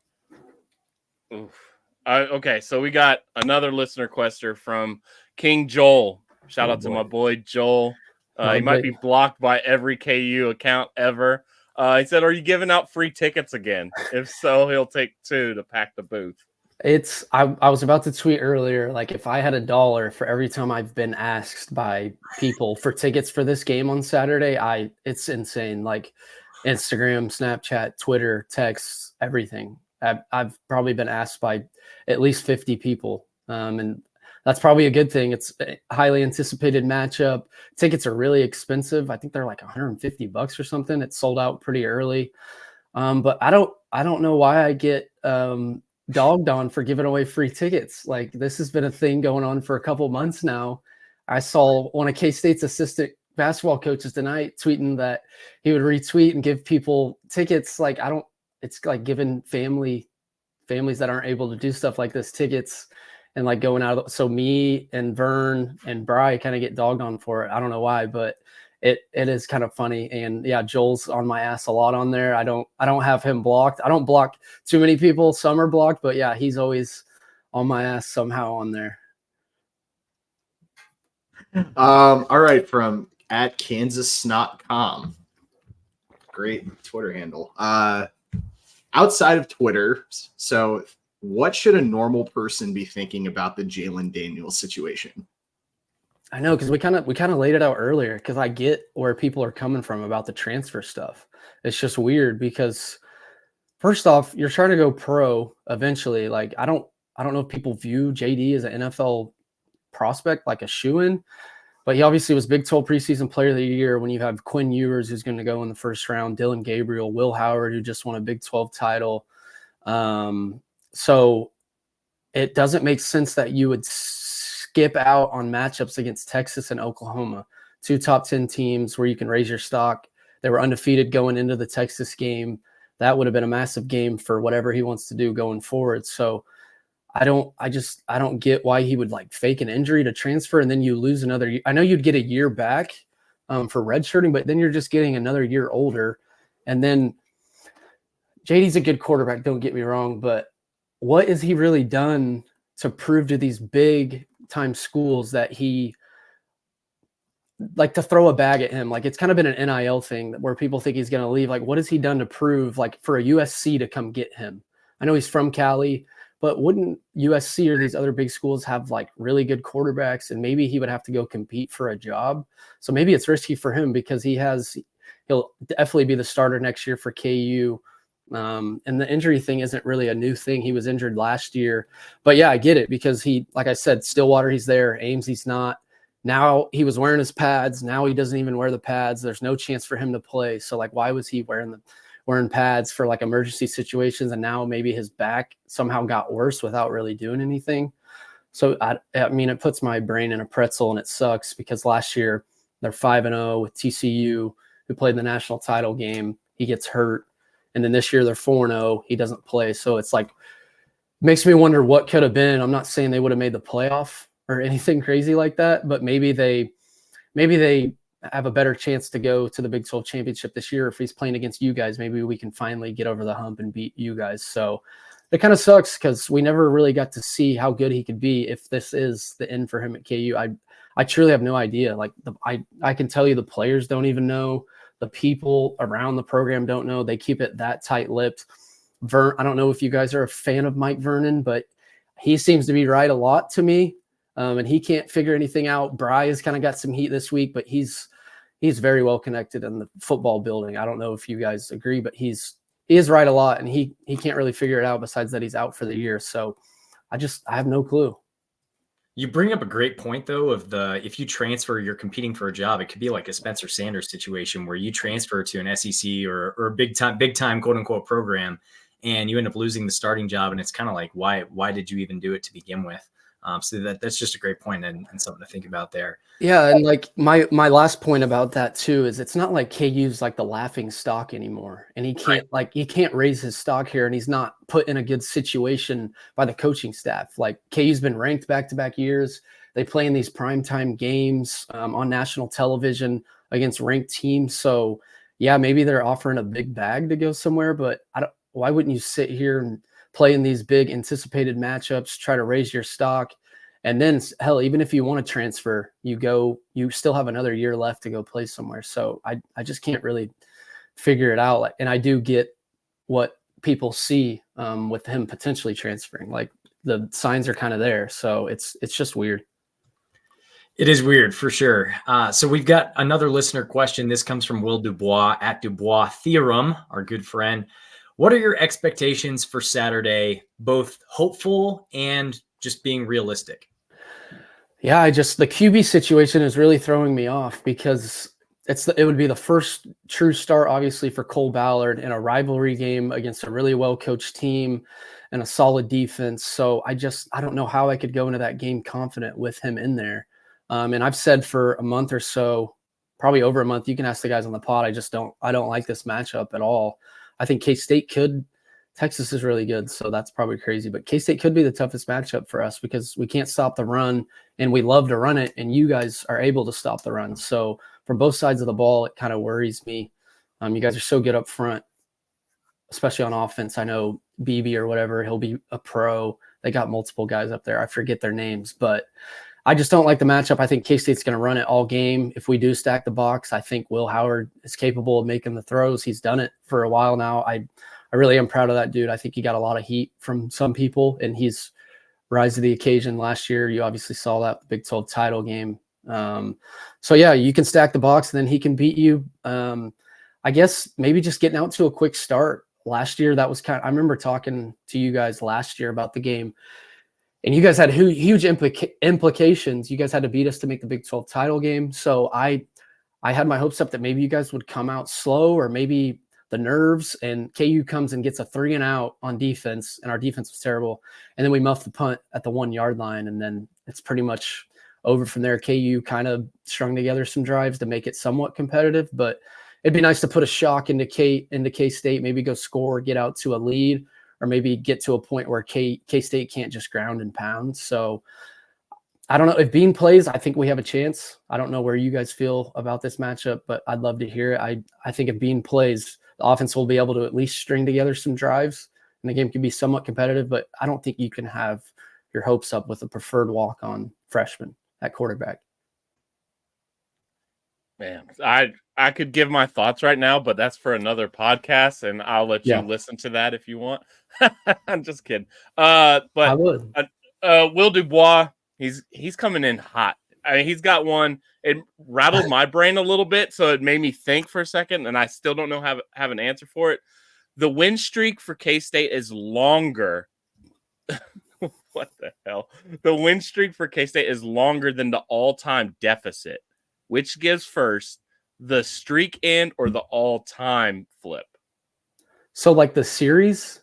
Oof. Okay, so we got another listener quester from King Joel. Shout out to my boy Joel. He might be blocked by every KU account ever. He said, "Are you giving out free tickets again? If so, he'll take 2 to pack the booth." I was about to tweet earlier, like if I had $1 for every time I've been asked by people for tickets for this game on Saturday, it's insane. Like Instagram, Snapchat, Twitter, texts, everything. I've probably been asked by at least 50 people. And that's probably a good thing. It's a highly anticipated matchup. Tickets are really expensive. I think they're like $150 or something. It sold out pretty early. But I don't know why I get dogged on for giving away free tickets. Like, this has been a thing going on for a couple months now. I saw one of K-State's assistant basketball coaches tonight tweeting that he would retweet and give people tickets. Like, it's like giving families that aren't able to do stuff like this tickets and like going out. So me and Vern and Bry kind of get dogged on for it. I don't know why, but it is kind of funny. And yeah, Joel's on my ass a lot on there. I don't have him blocked. I don't block too many people. Some are blocked, but yeah, he's always on my ass somehow on there. All right, from @KansasSnotCom. Great Twitter handle. Outside of Twitter, so what should a normal person be thinking about the Jalon Daniels situation? I know, because we kind of laid it out earlier, because I get where people are coming from about the transfer stuff. It's just weird because, first off, you're trying to go pro eventually. Like, I don't know if people view JD as an NFL prospect, like a shoo-in, but he obviously was Big 12 preseason player of the year when you have Quinn Ewers, who's going to go in the first round, Dylan Gabriel, Will Howard, who just won a Big 12 title. So it doesn't make sense that you would skip out on matchups against Texas and Oklahoma, 2 top 10 teams where you can raise your stock. They were undefeated going into the Texas game. That would have been a massive game for whatever he wants to do going forward. So I don't get why he would like fake an injury to transfer and then you lose another year. I know you'd get a year back for redshirting, but then you're just getting another year older. And then JD's a good quarterback, don't get me wrong, but what has he really done to prove to these big time schools that he like to throw a bag at him? Like, it's kind of been an NIL thing where people think he's going to leave. Like, what has he done to prove, like, for a USC to come get him? I know he's from Cali, but wouldn't USC or these other big schools have like really good quarterbacks, and maybe he would have to go compete for a job? So maybe it's risky for him because he'll definitely be the starter next year for KU. And the injury thing isn't really a new thing. He was injured last year, but yeah, I get it because he, like I said, Stillwater, he's there. Ames, he's not. Now he was wearing his pads. Now he doesn't even wear the pads. There's no chance for him to play. So like, why was he wearing pads for like emergency situations? And now maybe his back somehow got worse without really doing anything. So I mean, it puts my brain in a pretzel, and it sucks because last year they're 5-0 with TCU, who played the national title game. He gets hurt. And then this year they're 4-0. He doesn't play. So it's like, makes me wonder what could have been. I'm not saying they would have made the playoff or anything crazy like that, but maybe they have a better chance to go to the Big 12 championship this year. If he's playing against you guys, maybe we can finally get over the hump and beat you guys. So it kind of sucks because we never really got to see how good he could be if this is the end for him at KU. I truly have no idea. Like, I can tell you the players don't even know. The people around the program don't know. They keep it that tight-lipped. I don't know if you guys are a fan of Mike Vernon, but he seems to be right a lot to me, and he can't figure anything out. Bry has kind of got some heat this week, but he's very well connected in the football building. I don't know if you guys agree, but he is right a lot, and he can't really figure it out besides that he's out for the year. So I have no clue. You bring up a great point, though, of if you transfer, you're competing for a job. It could be like a Spencer Sanders situation where you transfer to an SEC or a big time quote unquote program, and you end up losing the starting job. And it's kind of like, why did you even do it to begin with? So that's just a great point and something to think about there. Yeah, and like my last point about that too is it's not like KU's like the laughing stock anymore, and he can't raise his stock here, and he's not put in a good situation by the coaching staff. Like, KU's been ranked back-to-back years. They play in these primetime games on national television against ranked teams. So yeah, maybe they're offering a big bag to go somewhere, but why wouldn't you sit here and play in these big anticipated matchups, try to raise your stock? And then, hell, even if you want to transfer, you still have another year left to go play somewhere. So I just can't really figure it out. And I do get what people see with him potentially transferring. Like, the signs are kind of there. So it's just weird. It is weird for sure. So we've got another listener question. This comes from Will Dubois at Dubois Theorem, our good friend. What are your expectations for Saturday, both hopeful and just being realistic? Yeah, the QB situation is really throwing me off because it would be the first true start, obviously, for Cole Ballard in a rivalry game against a really well-coached team and a solid defense. So I don't know how I could go into that game confident with him in there. And I've said for a month or so, probably over a month, you can ask the guys on the pod. I don't like this matchup at all. I think K-State Texas is really good, so that's probably crazy. But K-State could be the toughest matchup for us because we can't stop the run, and we love to run it, and you guys are able to stop the run. So from both sides of the ball, it kind of worries me. You guys are so good up front, especially on offense. I know BB or whatever, he'll be a pro. They got multiple guys up there. I forget their names, but I just don't like the matchup. I think K-State's going to run it all game. If we do stack the box, I think Will Howard is capable of making the throws. He's done it for a while now. I really am proud of that dude. I think he got a lot of heat from some people, and he's rise to the occasion last year. You obviously saw that Big 12 title game. So yeah, you can stack the box and then he can beat you. I guess maybe just getting out to a quick start. Last year, that was I remember talking to you guys last year about the game, and you guys had huge implications. You guys had to beat us to make the Big 12 title game. So I had my hopes up that maybe you guys would come out slow, or maybe the nerves, and KU comes and gets a 3-and-out on defense, and our defense was terrible. And then we muff the punt at the 1-yard line, and then it's pretty much over from there. KU kind of strung together some drives to make it somewhat competitive, but it'd be nice to put a shock into K-State, maybe go score, get out to a lead, or maybe get to a point where K-State can't just ground and pound. So I don't know if Bean plays. I think we have a chance. I don't know where you guys feel about this matchup, but I'd love to hear it. I think if Bean plays, the offense will be able to at least string together some drives, and the game can be somewhat competitive, but I don't think you can have your hopes up with a preferred walk-on freshman at quarterback. Man, I could give my thoughts right now, but that's for another podcast, and I'll let you listen to that if you want. I'm just kidding. But I would. Will Dubois, he's coming in hot. I mean, he's got one. It rattled my brain a little bit, so it made me think for a second, and I still don't know have an answer for it. The win streak for K-State is longer. What the hell? The win streak for K-State is longer than the all-time deficit. Which gives first, the streak end or the all-time flip? So like the series?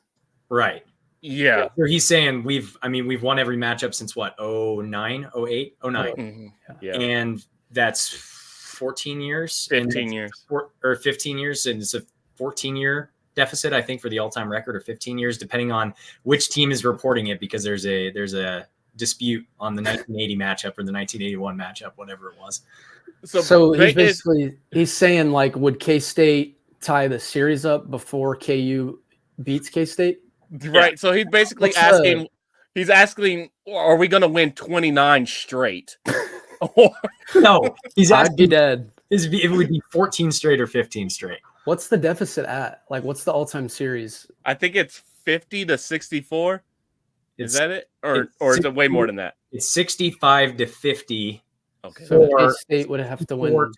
Right. Yeah. So he's saying we've won every matchup since what? 09, 08, 09. Mm-hmm. Yeah. And that's 14 years. 15 years. Or 15 years. And it's a 14-year deficit, I think, for the all-time record, or 15 years, depending on which team is reporting it, because there's a dispute on the 1980 matchup or the 1981 matchup, whatever it was. So he's saying, like, would K-State tie the series up before KU beats K-State? Right. Yeah. So he's basically asking, are we going to win 29 straight? No, he's asking. I'd be dead. It would be 14 straight or 15 straight. What's the deficit at? Like, what's the all-time series? I think it's 50-64. Is that it? Or is it way more than that? It's 65-50. Okay. So K-State would have to win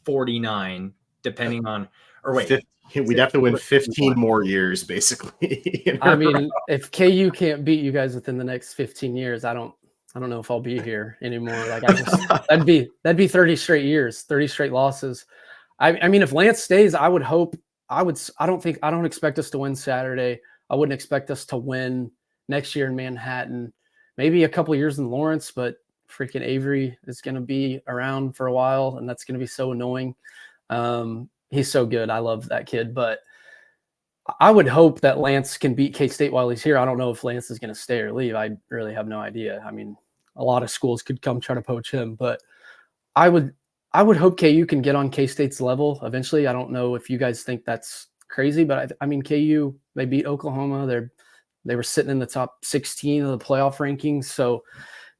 49, depending on, or wait. We'd have to win 15 more years, basically. I mean, if KU can't beat you guys within the next 15 years, I don't know if I'll be here anymore. Like, that'd be 30 straight years, 30 straight losses. I mean, if Lance stays, I don't expect us to win Saturday. I wouldn't expect us to win next year in Manhattan, maybe a couple of years in Lawrence, but freaking Avery is going to be around for a while, and that's going to be so annoying. He's so good. I love that kid, but I would hope that Lance can beat K-State while he's here. I don't know if Lance is going to stay or leave. I really have no idea. I mean, a lot of schools could come try to poach him, but I would hope KU can get on K-State's level eventually. I don't know if you guys think that's crazy, but I mean, KU, they beat Oklahoma. They were sitting in the top 16 of the playoff rankings. So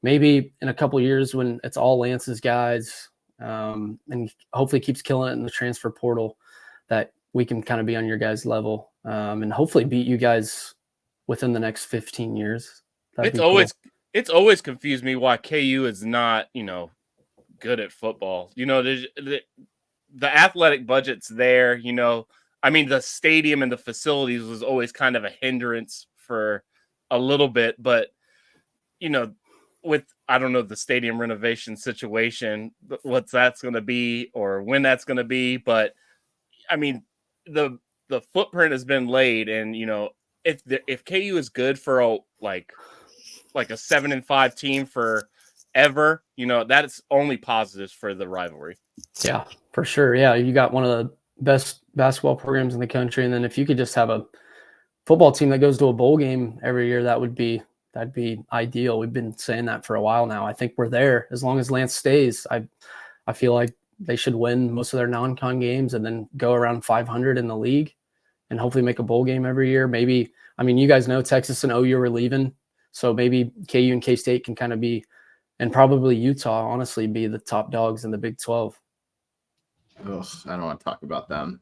maybe in a couple of years when it's all Lance's guys, and hopefully keeps killing it in the transfer portal, that we can kind of be on your guys' level, and hopefully beat you guys within the next 15 years. It's always confused me why KU is not, good at football. The athletic budget's there, I mean, the stadium and the facilities was always kind of a hindrance for a little bit, but with I don't know the stadium renovation situation, what that's going to be or when that's going to be. But I mean, the footprint has been laid, and if KU is good for a like a 7-5 team forever, that's only positives for the rivalry. Yeah, for sure. Yeah, you got one of the best basketball programs in the country, and then if you could just have a football team that goes to a bowl game every year, that'd be ideal. We've been saying that for a while now. I think we're there as long as Lance stays. I feel like they should win most of their non-con games and then go around 500 in the league and hopefully make a bowl game every year. Maybe, I mean, you guys know Texas and OU are leaving, so maybe KU and K-State can kind of be, and probably Utah, honestly, be the top dogs in the Big 12. Ugh, I don't want to talk about them.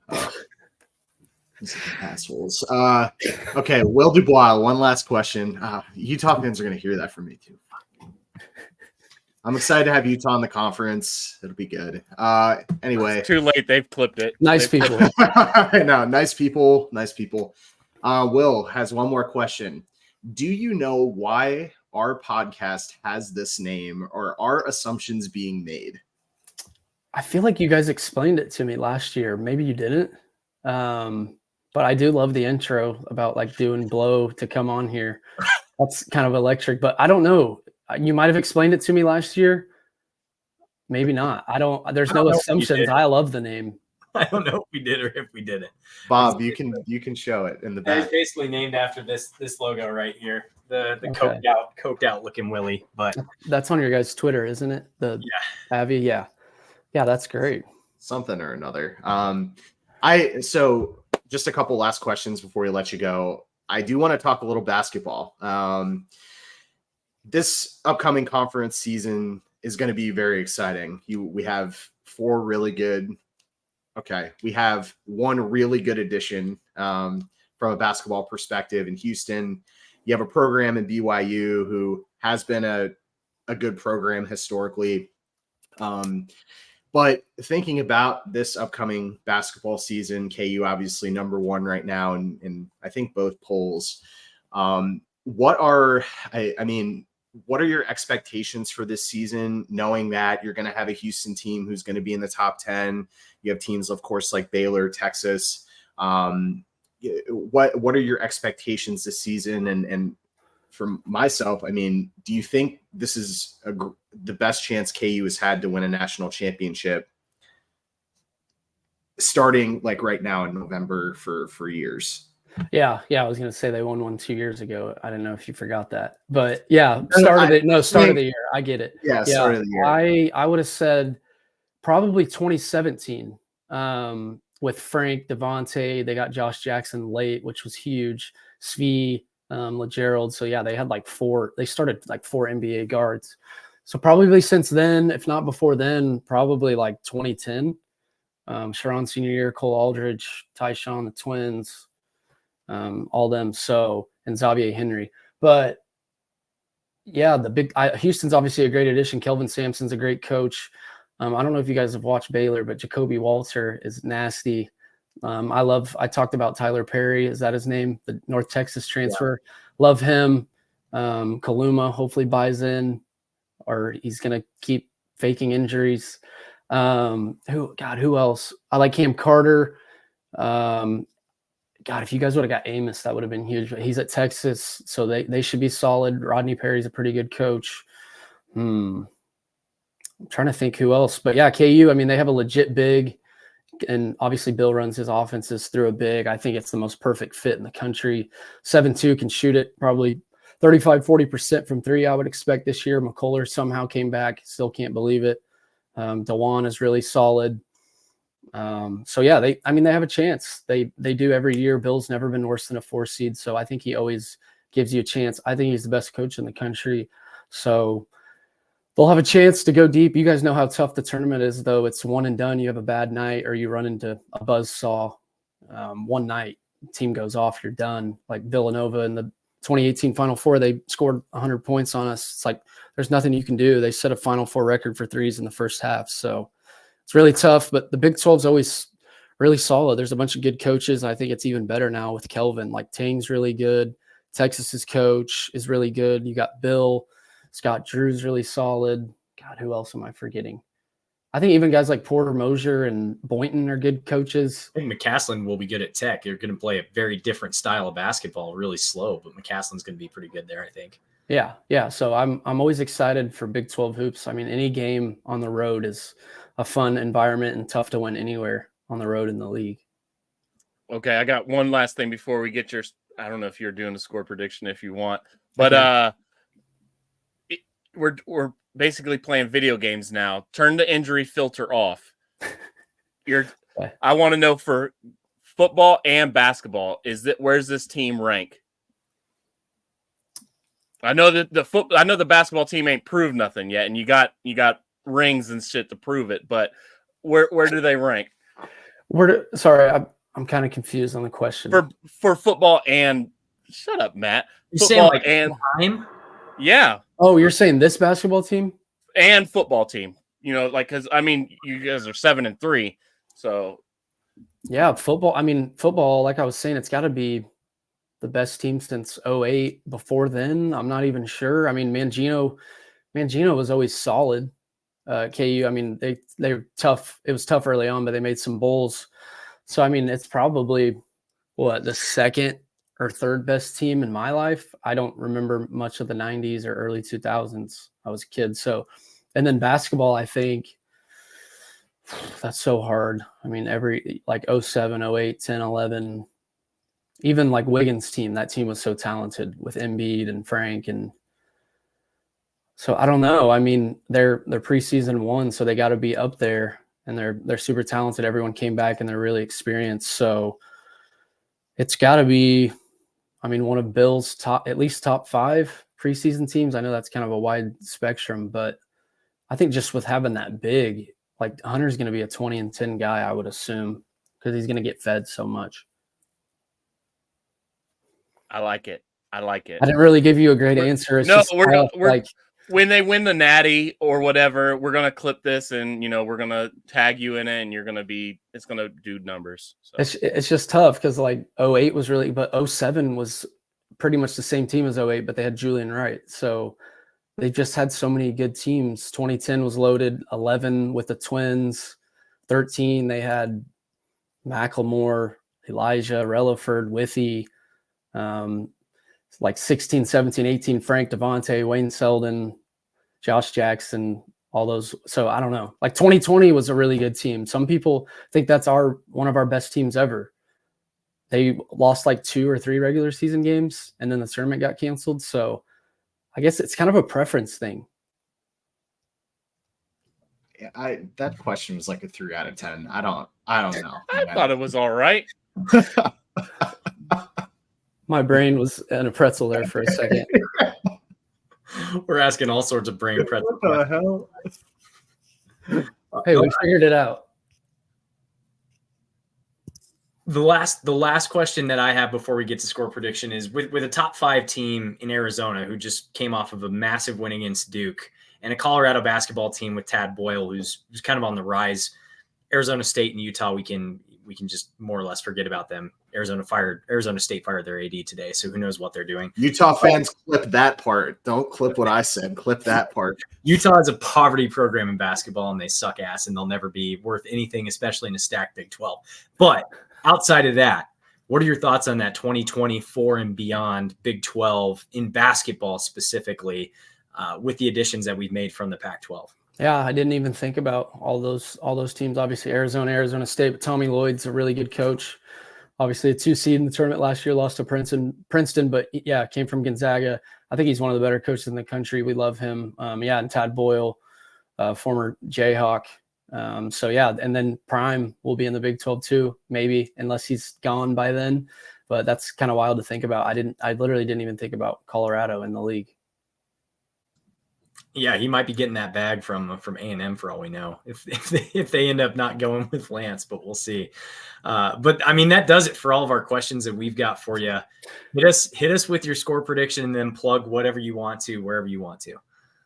These assholes. Okay, Will Dubois, one last question. Utah fans are going to hear that from me too. I'm excited to have Utah in the conference. It'll be good. Anyway. It's too late. They've clipped it. Nice people. I know. Nice people. Nice people. Will has one more question. Do you know why our podcast has this name, or are assumptions being made? I feel like you guys explained it to me last year. Maybe you didn't. But I do love the intro about like doing blow to come on here. That's kind of electric, but I don't know. You might have explained it to me last year. Maybe not. There's no assumptions. I love the name. I don't know if we did or if we didn't. Bob, you can show it in the back. It's basically named after this logo right here. The Okay. coked out looking Willie. But That's on your guys' Twitter, isn't it? The Avi, yeah. Yeah, that's great. Something or another. So just a couple last questions before we let you go. I do want to talk a little basketball. This upcoming conference season is going to be very exciting. We have we have one really good addition from a basketball perspective in Houston. You have a program in BYU who has been a good program historically. But thinking about this upcoming basketball season, KU obviously number one right now in I think both polls. What are your expectations for this season, knowing that you're going to have a Houston team who's going to be in the top 10? You have teams, of course, like Baylor, Texas. What are your expectations this season? And for myself, I mean, do you think this is the best chance KU has had to win a national championship starting like right now in November for years? Yeah. I was going to say they won one 2 years ago. I don't know if you forgot that, but yeah, start of the year. I get it. Yeah. Start of the year. I would have said probably 2017 with Frank, Devontae. They got Josh Jackson late, which was huge. Svi, LeGerald. So yeah, they had they started like 4 NBA guards. So probably since then, if not before then, probably like 2010. Sharon senior year, Cole Aldridge, Tyshawn, the twins, all them. So, and Xavier Henry. But yeah, Houston's obviously a great addition. Kelvin Sampson's a great coach. I don't know if you guys have watched Baylor, but Jacoby Walter is nasty. I talked about Tyler Perry. Is that his name? The North Texas transfer. Yeah. Love him. Kaluma hopefully buys in, or he's going to keep faking injuries. Who else? I like Cam Carter. If you guys would have got Amos, that would have been huge. But he's at Texas, so they should be solid. Rodney Perry's a pretty good coach. I'm trying to think who else. But yeah, KU, I mean, they have a legit big. And obviously Bill runs his offenses through a big. I think it's the most perfect fit in the country. 7-2 can shoot it probably 35-40% from three, I would expect this year. McCuller somehow came back. Still can't believe it. DeJuan is really solid. So yeah, they have a chance. They do every year. Bill's never been worse than a 4 seed. So I think he always gives you a chance. I think he's the best coach in the country. So they'll have a chance to go deep. You guys know how tough the tournament is, though. It's one and done. You have a bad night or you run into a buzzsaw. One night, team goes off, you're done. Like Villanova in the 2018 Final Four, they scored 100 points on us. It's like there's nothing you can do. They set a Final Four record for threes in the first half. So it's really tough, but the Big 12 is always really solid. There's a bunch of good coaches. I think it's even better now with Kelvin. Like Tang's really good. Texas's coach is really good. You got Bill. Scott Drew's really solid. God, who else am I forgetting? I think even guys like Porter Mosier and Boynton are good coaches. I think McCaslin will be good at Tech. You're going to play a very different style of basketball, really slow, but McCaslin's going to be pretty good there, I think. Yeah. So I'm always excited for Big 12 hoops. I mean, any game on the road is a fun environment and tough to win anywhere on the road in the league. Okay, I got one last thing before we get your. I don't know if you're doing a score prediction if you want, but we're basically playing video games now. Turn the injury filter off. I want to know for football and basketball, where's this team rank? I know that the basketball team ain't proved nothing yet, and you got rings and shit to prove it, but where do they rank? Sorry, I'm kind of confused on the question. For football and shut up, Matt. You're football saying and time? Yeah. Oh, you're saying this basketball team and football team? Because I mean, you guys are 7-3, so yeah, football. I mean, football. Like I was saying, it's got to be the best team since 2008. Before then, I'm not even sure. I mean, Mangino was always solid. KU. I mean, they were tough. It was tough early on, but they made some bowls. So I mean, it's probably the second or third best team in my life. I don't remember much of the 90s or early 2000s. I was a kid. So, and then basketball, I think that's so hard. I mean, every 07, 08, 10, 11, even like Wiggins' team, that team was so talented with Embiid and Frank. And so I don't know. I mean, they're preseason won, so they got to be up there, and they're super talented. Everyone came back and they're really experienced. So it's got to be, I mean, one of Bill's at least top 5 preseason teams. I know that's kind of a wide spectrum, but I think just with having that big, like Hunter's going to be a 20-10 guy, I would assume, because he's going to get fed so much. I like it. I didn't really give you a great answer. We're when they win the Natty or whatever, we're gonna clip this and we're gonna tag you in it, and it's gonna do numbers. So. It's just tough because 08 was really, but 07 was pretty much the same team as 08, but they had Julian Wright. So they just had so many good teams. 2010 was loaded. 11 with the Twins. 13 they had Macklemore, Elijah, Relaford, Withy. 16, 17, 18, Frank Devontae, Wayne Selden, Josh Jackson, all those. So I don't know. 2020 was a really good team. Some people think that's one of our best teams ever. They lost 2 or 3 regular season games, and then the tournament got canceled. So I guess it's kind of a preference thing. Yeah, that question was a 3 out of 10. I don't know. I thought it was all right. My brain was in a pretzel there for a second. We're asking all sorts of brain pretzel. What the hell? Hey, we figured it out. The last question that I have before we get to score prediction is with a top 5 team in Arizona who just came off of a massive win against Duke, and a Colorado basketball team with Tad Boyle who's kind of on the rise. Arizona State and Utah, we can just more or less forget about them. Arizona State fired their AD today, so who knows what they're doing. Utah fans, clip that part. Don't clip what I said. Clip that part. Utah is a poverty program in basketball, and they suck ass, and they'll never be worth anything, especially in a stacked Big 12. But outside of that, what are your thoughts on that 2024 and beyond Big 12 in basketball specifically, with the additions that we've made from the Pac-12? Yeah, I didn't even think about all those teams. Obviously, Arizona State, but Tommy Lloyd's a really good coach. Obviously, a 2 seed in the tournament last year, lost to Princeton, but yeah, came from Gonzaga. I think he's one of the better coaches in the country. We love him. And Tad Boyle, former Jayhawk. So yeah, and then Prime will be in the Big 12 too, maybe, unless he's gone by then. But that's kind of wild to think about. I literally didn't even think about Colorado in the league. Yeah, he might be getting that bag from A&M for all we know, if they end up not going with Lance, but we'll see. But I mean, that does it for all of our questions that we've got for you. Hit us with your score prediction, and then plug whatever you want to, wherever you want to.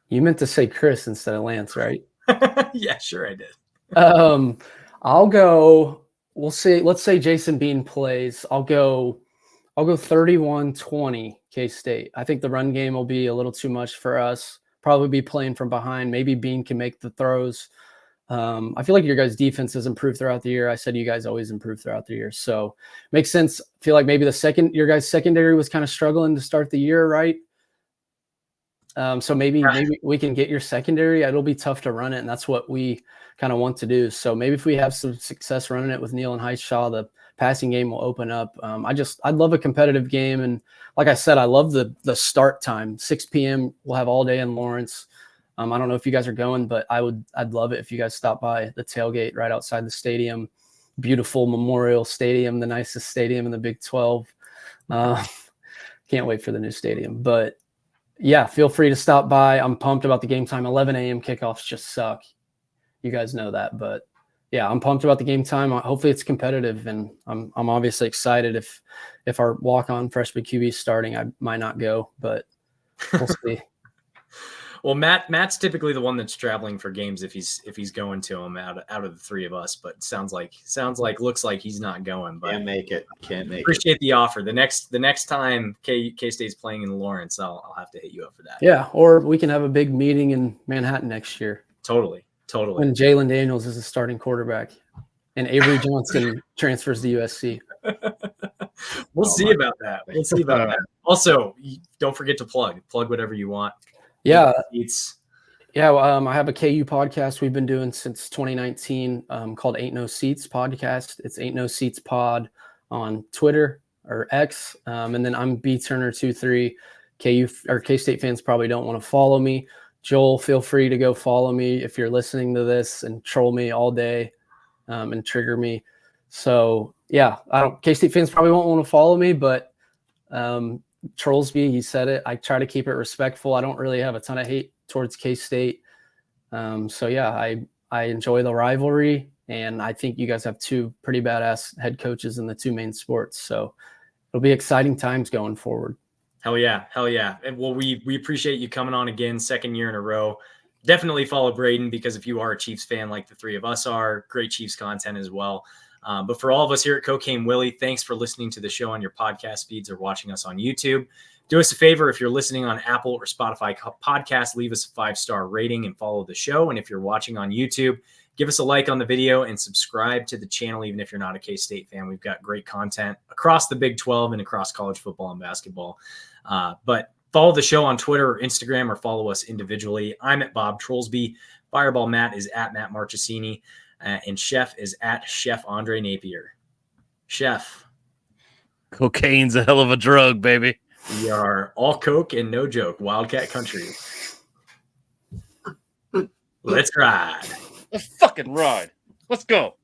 You meant to say Chris instead of Lance, right? Yeah, sure I did. I'll go. We'll see. Let's say Jason Bean plays. I'll go 31-20 K-State. I think the run game will be a little too much for us. probably be playing from behind. Maybe Bean can make the throws. I feel like your guys' defense has improved throughout the year. I said you guys always improve throughout the year. So makes sense. I feel like maybe your guys' secondary was kind of struggling to start the year, right? So maybe we can get your secondary. It'll be tough to run it, and that's what we kind of want to do. So maybe if we have some success running it with Neal and Heishaw, the passing game will open up. I'd love a competitive game. And like I said, I love the start time, 6 p.m. We'll have all day in Lawrence. I don't know if you guys are going, but I'd love it if you guys stop by the tailgate right outside the stadium. Beautiful Memorial Stadium, the nicest stadium in the Big 12. Can't wait for the new stadium. But yeah, feel free to stop by. I'm pumped about the game time. 11 a.m. kickoffs just suck. You guys know that, but yeah, I'm pumped about the game time. Hopefully it's competitive, and I'm obviously excited. If our walk-on freshman QB is starting, I might not go, but we'll see. Well, Matt's typically the one that's traveling for games if he's going to them out of the three of us, but looks like he's not going. But Can't make it. Appreciate the offer. The next time K-State's playing in Lawrence, I'll have to hit you up for that. Yeah, or we can have a big meeting in Manhattan next year. Totally. When Jalon Daniels is a starting quarterback and Avery Johnson transfers to USC. We'll see about that. Also, don't forget to plug whatever you want. Yeah. Yeah. I have a KU podcast we've been doing since 2019 called Ain't No Seats podcast. It's Ain't No Seats pod on Twitter or X. And then I'm B Turner 23. KU or K-State fans probably don't want to follow me. Joel, feel free to go follow me if you're listening to this and troll me all day and trigger me. So yeah, K-State fans probably won't want to follow me, but trolls me. He said it. I try to keep it respectful. I don't really have a ton of hate towards K-State. So yeah, I enjoy the rivalry, and I think you guys have two pretty badass head coaches in the two main sports. So it'll be exciting times going forward. Hell yeah. And well, we appreciate you coming on again, second year in a row. Definitely follow Braiden, because if you are a Chiefs fan like the three of us are, great Chiefs content as well. But for all of us here at Cocaine Willie, thanks for listening to the show on your podcast feeds or watching us on YouTube. Do us a favor, if you're listening on Apple or Spotify podcast, leave us a 5-star rating and follow the show. And if you're watching on YouTube, give us a like on the video and subscribe to the channel, even if you're not a K-State fan. We've got great content across the Big 12 and across college football and basketball. But follow the show on Twitter or Instagram, or follow us individually. I'm at Bob Trollsby. Fireball Matt is at Matt Marchesini. And Chef is at Chef Andre Napier. Chef. Cocaine's a hell of a drug, baby. We are all coke and no joke. Wildcat country. Let's ride. Let's fucking ride. Let's go.